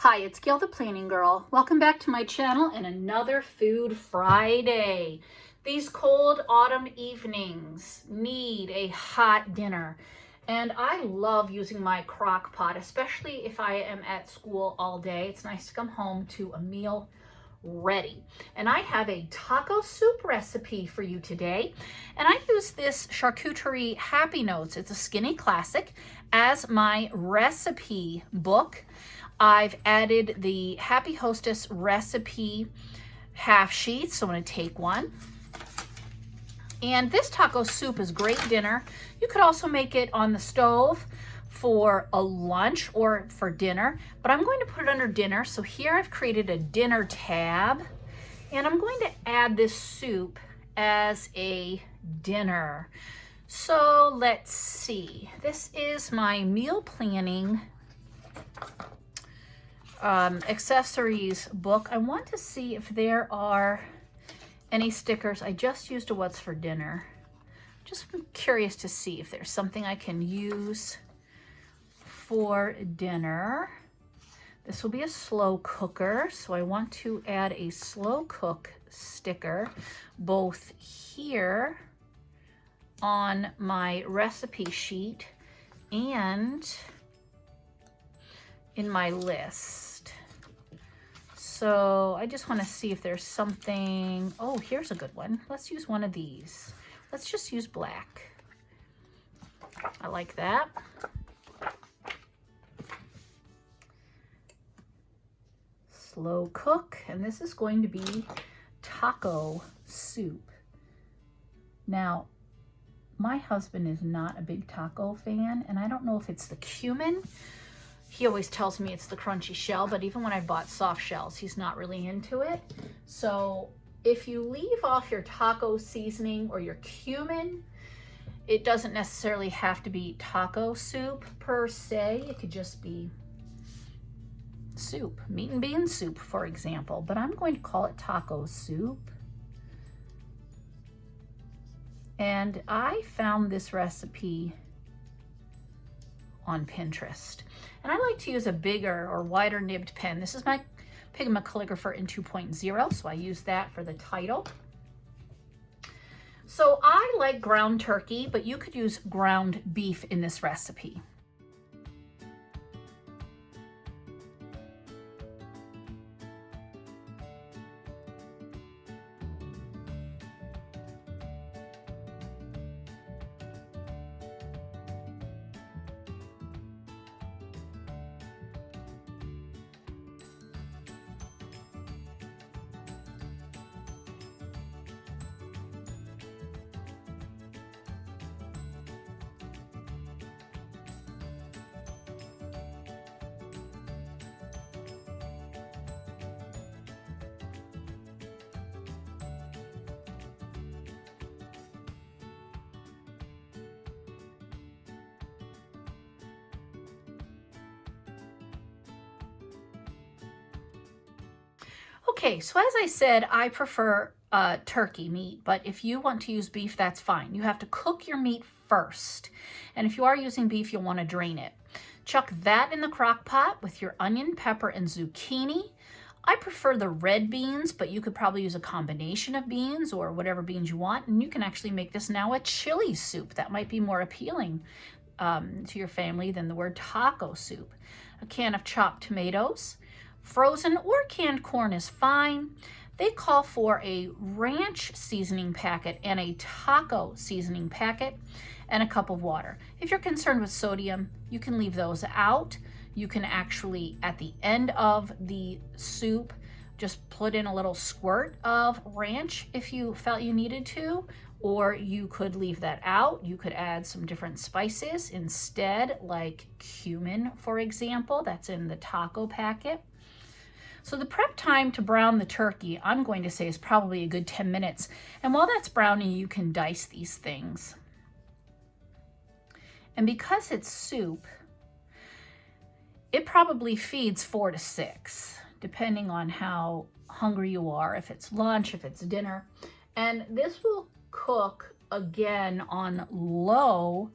Hi, it's Gail the Planning Girl. Welcome back to my channel and another Food Friday. These cold autumn evenings need a hot dinner. And I love using my crock pot, especially if I am at school all day. It's nice to come home to a meal ready. And I have a taco soup recipe for you today. And I use this charcuterie Happy Notes. It's a skinny classic as my recipe book. I've added the Happy Hostess recipe half sheet, so I'm going to take one. And this taco soup is great dinner. You could also make it on the stove for a lunch or for dinner, but I'm going to put it under dinner. So here I've created a dinner tab, and I'm going to add this soup as a dinner. So let's see. This is my meal planning accessories book. I want to see if there are any stickers. I just used a what's for dinner. Just curious to see if there's something I can use for dinner. This will be a slow cooker, so I want to add a slow cook sticker both here on my recipe sheet and in my list. So I just want to see if there's something. Oh, here's a good one. Let's use one of these. Let's just use black. I like that. Slow cook, and this is going to be taco soup. Now, my husband is not a big taco fan, and I don't know if it's the cumin. He always tells me it's the crunchy shell, but even when I bought soft shells, he's not really into it. So if you leave off your taco seasoning or your cumin, it doesn't necessarily have to be taco soup per se. It could just be soup, meat and bean soup, for example, but I'm going to call it taco soup. And I found this recipe on Pinterest. And I like to use a bigger or wider nibbed pen. This is my Pigma Calligrapher in 2.0, so I use that for the title. So I like ground turkey, but you could use ground beef in this recipe. Okay, so as I said, I prefer turkey meat, but if you want to use beef, that's fine. You have to cook your meat first. And if you are using beef, you'll want to drain it. Chuck that in the crock pot with your onion, pepper, and zucchini. I prefer the red beans, but you could probably use a combination of beans or whatever beans you want. And you can actually make this now a chili soup. That might be more appealing to your family than the word taco soup. A can of chopped tomatoes. Frozen or canned corn is fine. They call for a ranch seasoning packet and a taco seasoning packet and a cup of water. If you're concerned with sodium, you can leave those out. You can actually, at the end of the soup, just put in a little squirt of ranch if you felt you needed to, or you could leave that out. You could add some different spices instead, like cumin, for example. That's in the taco packet. So the prep time to brown the turkey, I'm going to say, is probably a good 10 minutes. And while that's browning, you can dice these things. And because it's soup, it probably feeds 4 to 6, depending on how hungry you are, if it's lunch, if it's dinner. And this will cook again on low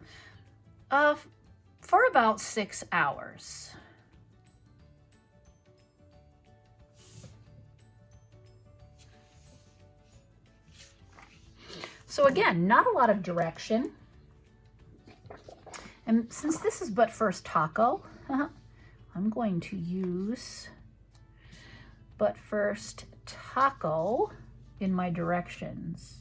for about 6 hours. So again, not a lot of direction. And since this is but first taco, I'm going to use but first taco in my directions.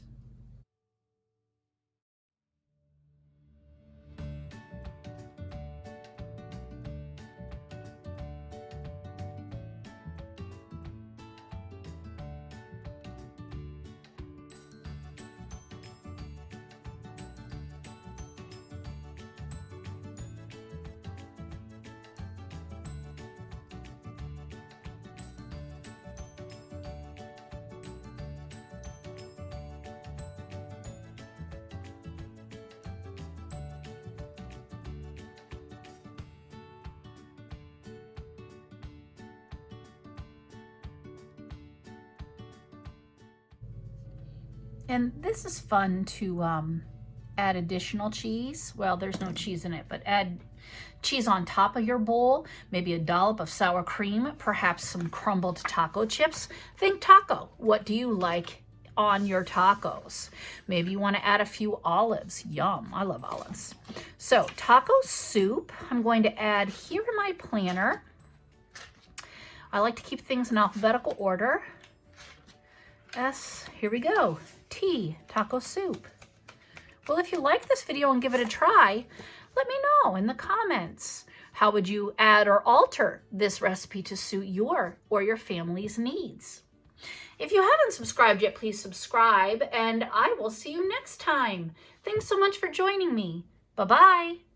And this is fun to add additional cheese. Well, there's no cheese in it, but add cheese on top of your bowl, maybe a dollop of sour cream, perhaps some crumbled taco chips. Think taco. What do you like on your tacos? Maybe you want to add a few olives. Yum, I love olives. So taco soup, I'm going to add here in my planner. I like to keep things in alphabetical order. S, here we go. T, taco soup. Well, if you like this video and give it a try, let me know in the comments. How would you add or alter this recipe to suit your or your family's needs? If you haven't subscribed yet, please subscribe, and I will see you next time. Thanks so much for joining me. Bye-bye.